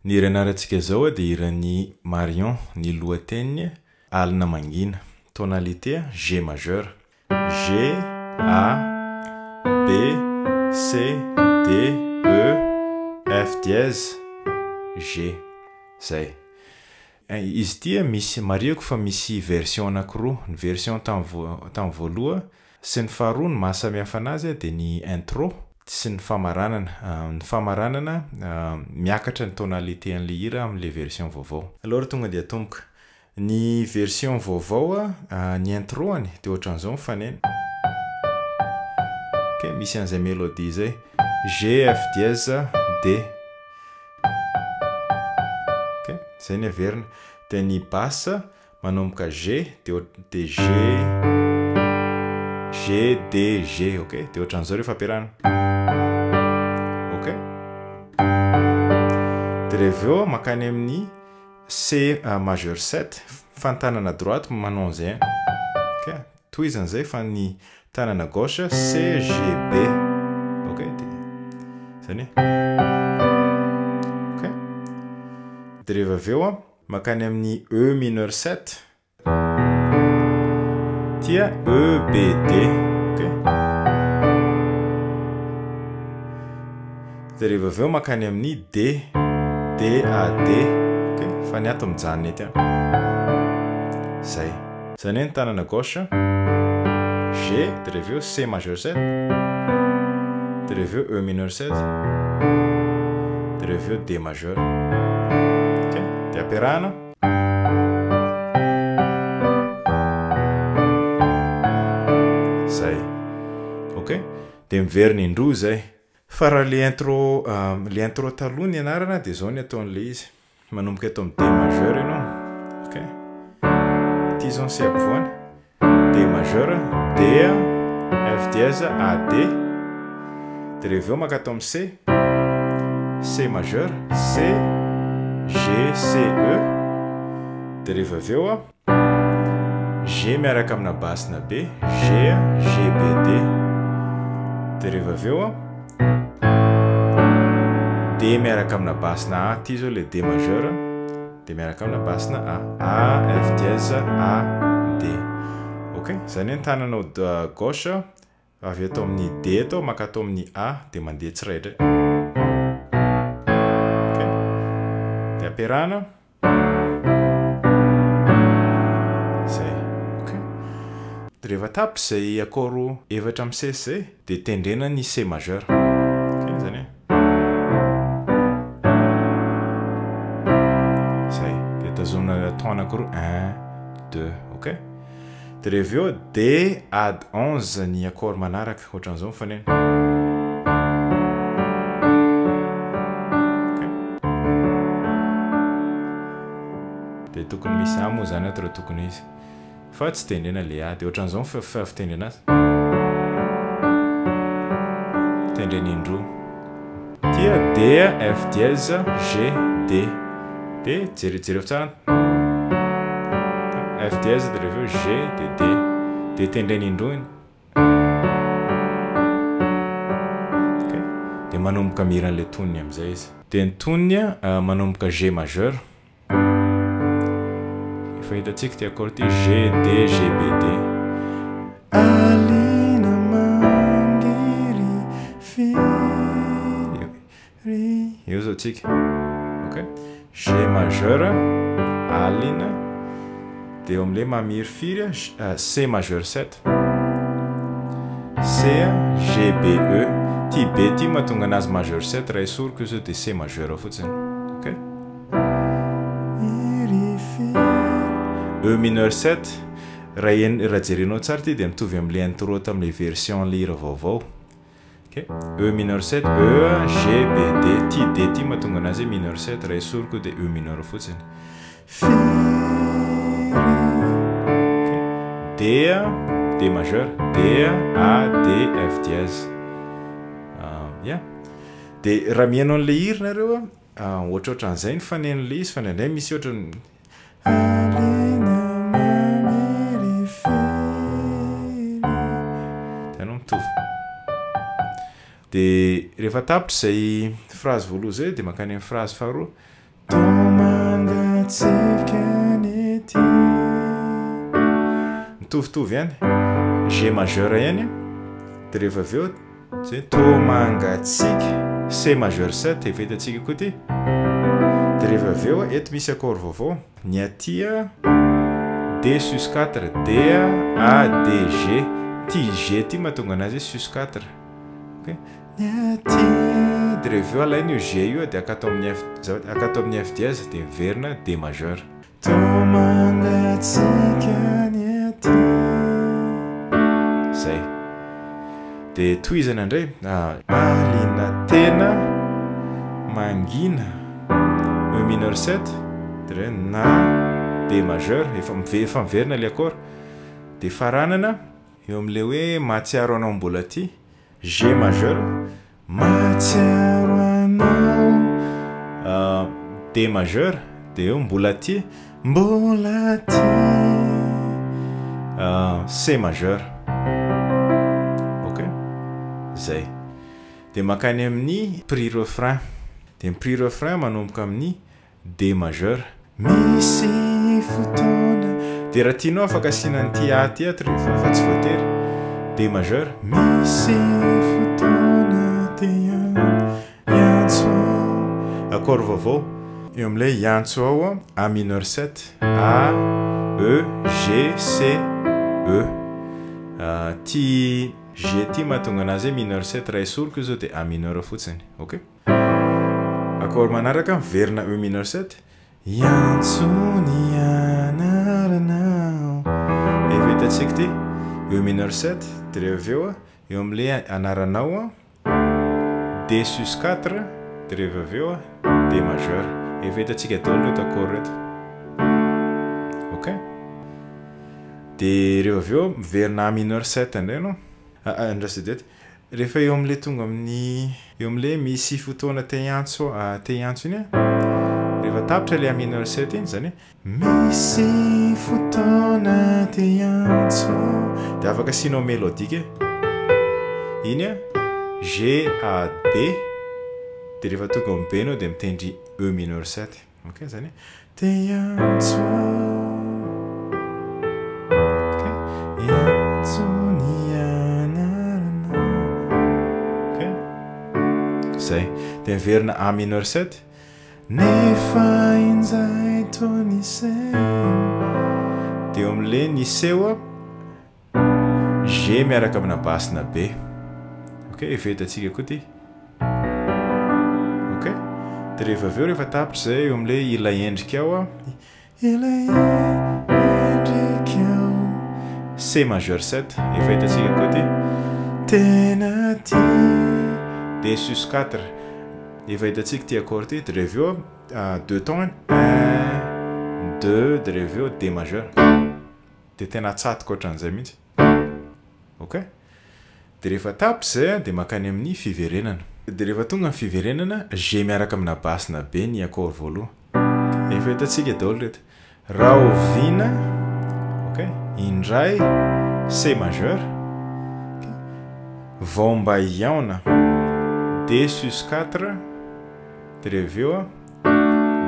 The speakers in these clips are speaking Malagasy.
Ny iran'arantsika zao dia iran'ny Marion ny lohateniny alina mangina. Tonalité G majeur. G, A, B, C, D, E, F dièse, G. Zay. Izy tia misy mariako fa misy version anankiroa. Ny version tamin'ny voaloha sy ny faharoa ny mahasamihafa anazy dia ny intro sy ny famaranana. Ny famaranana miakatra ny tonalité an'le hira amin'le version vaovao. Alors tonga dia tomboka. Ny version vaovao ny introany dia ohatran'izao mifanena. Ok, misy an'izay mélodie zay. G, F dièse, D. Ok, zay ny averina. Dia ny basse manomboka G dia G, G, D, G. Ok, dia ohatran'izao rehefa ampiarahana. Ok. Dia rehefa eo makany amin'ny C majeur 7, fa ny tanana droite manao an'izay. Ok, tohizan'izay fa ny tanana gauche C, G, B. Ok, zany. Ok. Dia rehefa eo makany amin'ny E mineur 7, tia E, B, D. Ok. Dia rehefa eo makany amin'ny D, D, A, D. Ok, fa ny ato mijanona ety. Zay. Zany ny tanana gauche. G, dia rehefa eo C majeur 7. Dia rehefa eo E mineur 7. Dia rehefa eo D majeur. Ok, dia ampiarahana. Zay. Ok, dia miverina indroa zay. Fa raha le intro taloha ny anarana dia zao ny ataon'le izy. Manomboka eto amin'ny D majeur ianao. Ok. Ity zao C ampovoany. D majeur, D, F dièse, A, D. Dia rehefa eo maka atao amin'ny C. C majeur, C, G, C, E. Dia rehefa eo G miaraka amina basse na B, G, G, B, D. Dia rehefa eo D miaraka amina basse na A, ity zao le D majeur. Dia miaraka amina basse na A, F dièse, A, D. Ok, zany ny tananao gauche avy atao amin'ny D atao maka atao amin'ny A dia mandeha tsiraidray. Ok, dia ampiarahana. Zay. Ok. Dia rehefa tapitra zay akoro efatra amin'ny C zay dia tendrena ny C majeur. Ok, zany. Zay. Dia tazomina ton anankiroa 1, 2. Ok. Dia rehefa eo D add 11 ny accord manaraka ohatran'izao mifanena. Ok. Dia tokony misy A moa zany ato raha tokony izy. Fa tsy tendrena le A dia ohatran'izao fitendrena azy. Tendrena indroa. Tia D, F dièse, G, D. Dia jerejerevo tsara. F dièse dia rehefa eo G dia D. Dia tendrena indroa. Ok. Dia manomboka miran'ilay toniny amin'izay izy. Dia ny toniny manomboka G majeur. Efa hitantsika ity accord ity G, D, G, B, D. Alina mangiry firy. Eo zao tsika. Ok. G majeur, alina. Dia eo amin'ilay mamiry firy C majeur 7. C, G, B, E. Ty B ty mahatonga anazy majeur 7 raha esoriko io zao dia C majeur fotsiny. Ok. E mineur 7. Raha jerenao tsara ty dia mitovy amin'ilay intro tamin'ilay version le hira vaovao. Ok. E mineur 7, E, G, B, D. Ty D ty mahatonga anazy mineur 7 raha esoriko dia E mineur fotsiny. D, D majeur, D, A, D, F dièse. Yeah. Dia raha mihainao an'ilay hira nareo ohatrohatran'izay ny fanen'ilay izy fa nandray misy ohatrany. Tianao mitovy. Dia rehefa tapitra izay phrase voaloha zay dia makany amin'ny phrase faharoa. mitovitovy ihany G majeur ihany dia rehefa avy eo zay tô mangatsiaka C majeur 7 efa hitantsika koa ty dia rehefa avy eo eto misy accord vaovao ny aty D sus 4 D A D G ty G ty mahatonga anazy sus 4 ok ny aty dia rehefa eo alaina io G io dia akato amin'ny F dièse dia miverina D majeur tô mangatsiaka ny aty zay dia tohizana indray alina tena mangina E mineur 7 dia na D majeur efa miverina le accord dia faranana eo amin'ilay hoe mahatsiaro anao mbola ty G majeur mahatsiaro anao D majeur dia eo mbola ty C majeur ok zay dia makany amin'ny prix refrain dia ny prix refrain manomboka amin'ny D majeur misy fotoana dia raha tianao afaka asiana ty aty ato rehefa fa tsy voatery D majeur misy fotoana dia iantso accord vaovao eo amin'ilay iantso ao A mineur 7 A E G C E ty G ty mahatonga anazy mineur 7 raha esoriko zao dia A mineur fotsiny ok accord manaraka miverina E mineur 7 iantsony anaranao efa hitantsika ty E mineur 7 dia rehefa avy eo amin'ilay anaranao D sus 4 dia rehefa avy eo D majeur efa hitantsika daholo reto accord reto ok dia rehefa avy eo miverina A mineur 7 indray anao andrasodety rehefa eo amin'ilay tonga amin'ny eo amin'ilay misy fotoana te iantso iny rehefa tapitra le A mineur 7 iny zany misy fotoana te iantso dia afaka asianao mélodique iny G A D dia rehefa tonga amin'ny B anao dia mitendry E mineur 7 ok zany te iantso ok iantsony anarana ok zay dia miverina A mineur 7 nefa inzay tony se dia eo amin'ilay ny C G miaraka amina basina B ok efa hitantsika koa ty ok dia rehefa avy eo rehefa tapitra zay eo amin'ilay ilay endrika ao ilay endrika ao C majeur 7 efa hitantsika koa ty tena ty D sus 4 efa hitantsika ty accord ty dia rehefa eo deux temps 1 2 dia rehefa eo D majeur dia tena tsatoka ohatran'izay mihitsy ok dia rehefa tapitra zay dia makany amin'ny fiverenana dia rehefa tonga amin'ny fiverenana G miaraka amina basina B ny accord voaloha efa hitantsika daholo reto raha oviana ok indray C majeur vao mba iaona D sus 4 dia rehefa eo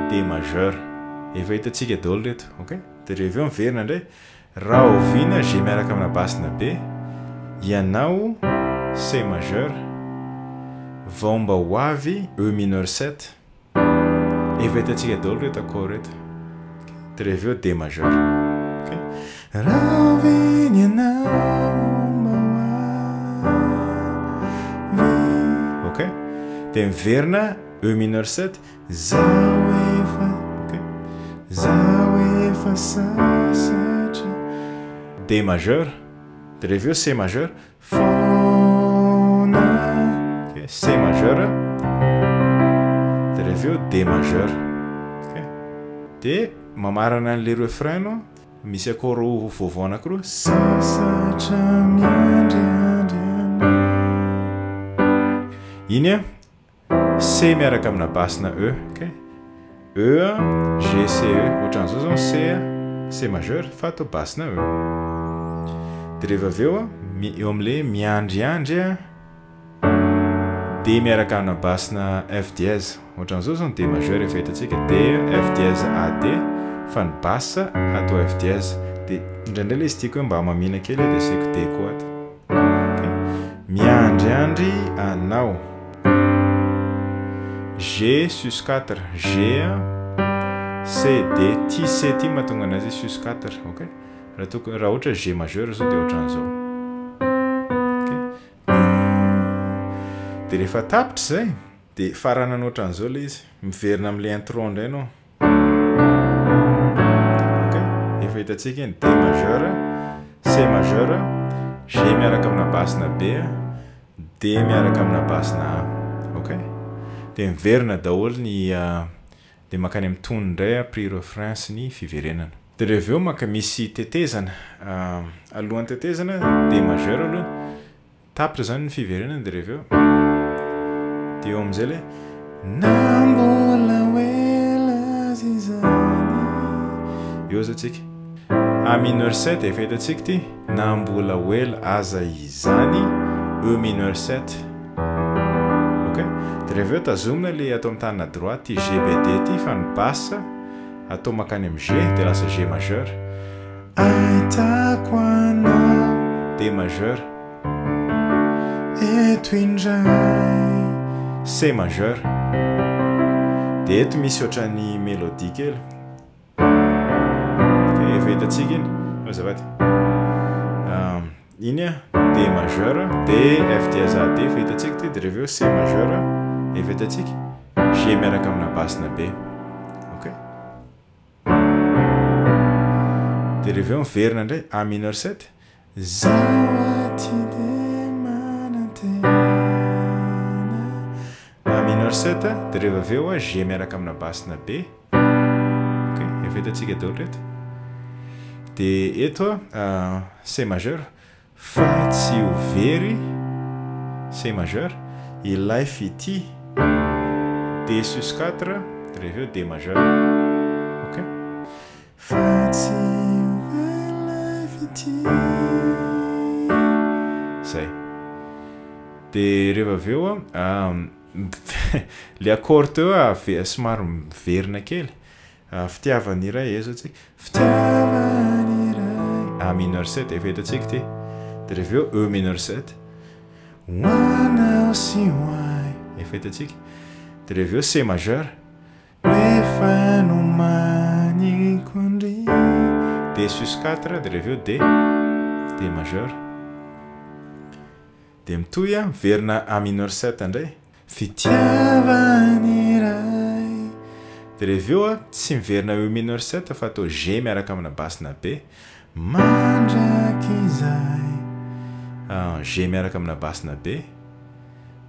D majeur efa hitantsika daholo reto ok dia rehefa eo miverina indray raha oviana G miaraka amina basina B ianao C majeur vao mba ho avy E mineur 7 efa hitantsika daholo reto accord reto dia rehefa eo D majeur ok raha oviana ianao mba ho avy ok dia miverina E mineur 7 zaho efa sasatra D majeur dia rehefa eo C majeur fona ok C majeur dia rehefa eo D majeur ok dia mamarana an'ilay refrain no misy accord vaovao anankiroa sasatra miandriandry iny C miaraka amina basina E ok E G C E ohatran'izao zao C majeur fa atao basina E dia rehefa avy eo eo amin'ilay miandriandry D miaraka amina basina F dièse. Ohatran'izao zao ny D majeur efa hitantsika D F dièse A D fa ny basse atao F dièse. Dia indraindray ilay izy tiako hoe mba mamina kely dia asiako D koa ato. Miandriandry anao. G sus 4 G C D T C ty mahatonga anazy sus 4. Ok, raha ohatra G majeur zao dia ohatran'izao. Dia rehefa tapitra zay dia faranany ohatran'izao ilay izy, miverina amin'ilay intro indray anao. Ok, efa hitantsika ny D majeur, C majeur, G miaraka amina basina B, D miaraka amina basina A. Ok, dia miverina daholo ny dia makany amin'ny tony indray prix refrain sy ny fiverenana. Dia rehefa eo maka misy tetezana, alohan'ny tetezana D majeur aloha, tapitra zany ny fiverenana. Dia rehefa eo dia eo amin'izay ilay na mbola wela zizany. Eo zao tsika A mineur 7 efa hitantsika ty, na mbola wela aza izany E mineur 7. Ok, dia rehefa eo tazomina ilay atao amin'ny tanana droite G B D ty fa ny basse atao makany amin'ny G dia lasa G majeur. Ahitako anao D majeur eto indray C majeur. Dia eto misy ohatran'ny mélodie kely. Efa hitantsika iny azafady. Iny D majeur D F dièse A D efa hitantsika ty. Dia rehefa eo C majeur efa hitantsika G miaraka amina basina B. Ok, dia rehefa eo miverina indray A mineur 7 A mineur 7 dia rehefa avy eo G miaraka amina basina B. Ok, efa hitantsika daholo reto. Dia eto C majeur fa tsy ho very C majeur ilay fity D sus 4 dia rehefa eo D majeur. Ok, fa tsy ho very ilay fity zay. Dia rehefa avy eo le accord teo somary miverina kely. Fitiavany iray ezo tsika fitiavany iray A mineur 7 efa hitantsika ty. Dia rehefa eo E mineur 7 hoanao sy hoay efa hitantsika. Dia rehefa eo C majeur rehefa nomaniko ndry D sus 4 dia rehefa eo D majeur. Dia mitohy miverina A mineur 7 indray fitiavany iray. Dia rehefa eo tsy miverina E mineur 7 fa atao G miaraka amina basina B mandraky izay G miaraka amina basina B.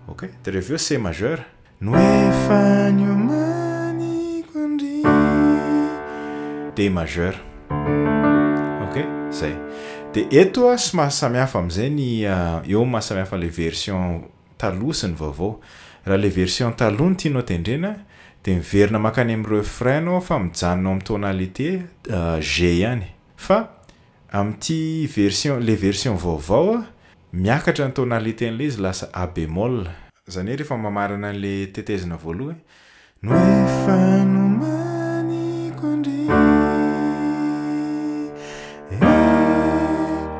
Ok, dia rehefa eo C majeur no efa niomaniko ndry D majeur. Ok, zay. Dia eto sy mahasamihafa amin'izay ny eo mahasamihafa le version taloha sy ny vaovao. Raha le version taloha ny tianao tendrena dia miverina makany amin'ny refrain anao fa mijanona amin'ny tonalité G ihany. Fa amin'ity version, le version vaovao miakatra ny tonalité an'ilay izy lasa A bémol. Zany hoe rehefa mamarana an'ilay tetezina voalohany no efa nomaniko ndry.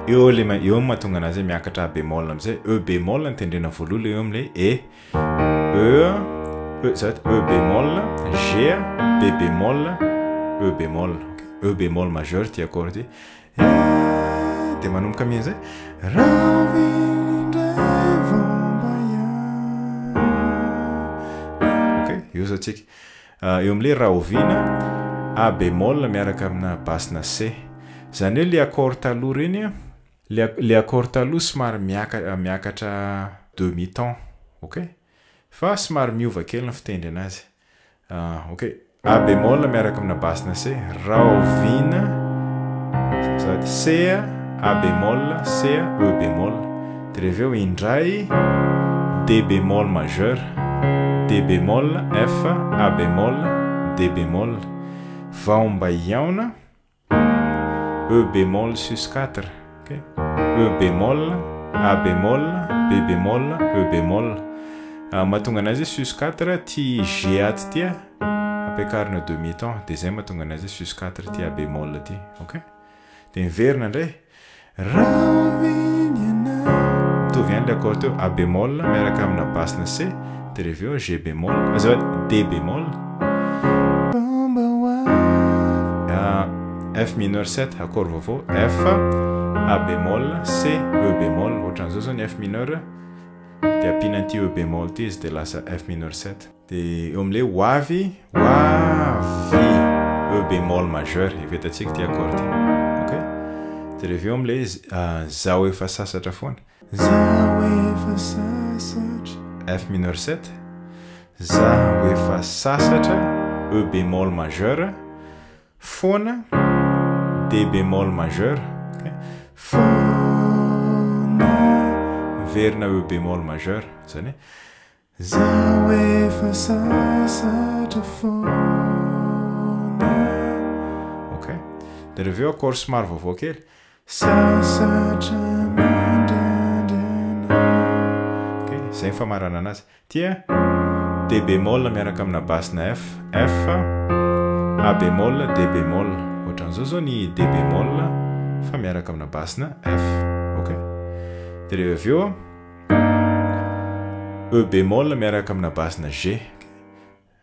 Eo mahatonga anazy miakatra A bémol amin'izay. E bémol ny tendrena voalohany eo amin'ilay E bémol, G, B bémol, E bémol. E bémol majeur ty accord ty. Dia manomboka amin'izay ok, eo zao tsika. Eo amin'ilay rahovina A bémol miaraka amina basina C. Zany hoe le accord taloha reny le accord taloha somary miakatra demi-ton. Ok, fa somary miova kely ny fitendry anazy. Ok, A bémol miaraka amina basina C, rahovina C, A bémol, C, E bémol. Dia rehefa eo indray D bémol majeur, D bémol, F, A bémol, D bémol. Vao mba iaona E bémol sus 4. Okay. E bémol, A bémol, B bémol, E bémol. mahatonga anazy sus4 ty G aty ty ampiakarina demi-ton dia zay mahatonga anazy sus4 ty A bémol ty. OK? Dia miverina indray mitovy ihany le accord teo A bémol miaraka amina basina C dia rehefa eo G bémol azafady D bémol F mineur 7 accord vaovao F A bémol C E bémol ohatran'izao zao ny F mineur dia ampiana an'ity E bémol ty izy dia lasa F mineur 7 dia eo amin'ilay wavy E bémol majeur hivetantsika ty accord ty. OK? Dia rehefa eo amin'ilay zao efa sasatra foana F mineur 7 zao efa sasatra E bémol majeur foana D bémol majeur. Okay? Foana verina E bémol majeur zany zao efa sasatra foana. OK? Dia rehefa eo accord somary vaovao kely sasatra mandrandrina. OK? Zay famarana anazy tia D bémol miaraka amina basina F A bémol D bémol ohatran'izao zao ny D bémol fa miaraka amina basina F. OK? Dia rehefa eo E bémol miaraka amina basina G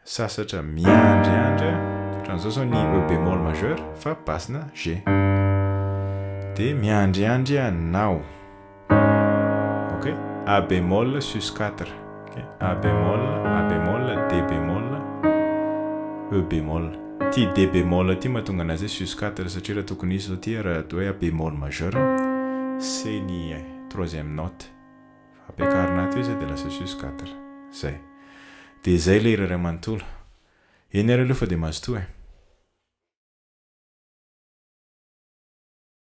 sasatra miandryandry ohatran'izao zao ny E bémol majeur fa basina G dia miandryandry anao. OK? A bémol sus4. OK? A bémol D bémol E bémol ty D bémol ty mahatonga anazy sus4 satria raha tokony izy zao ty raha atao hoe A bémol majeur c'est ny troisième note ampiakarina ato izy dia lasa sus4 zay dia zay ilay iray manontolo eny ary aloha fa dia mahazo toa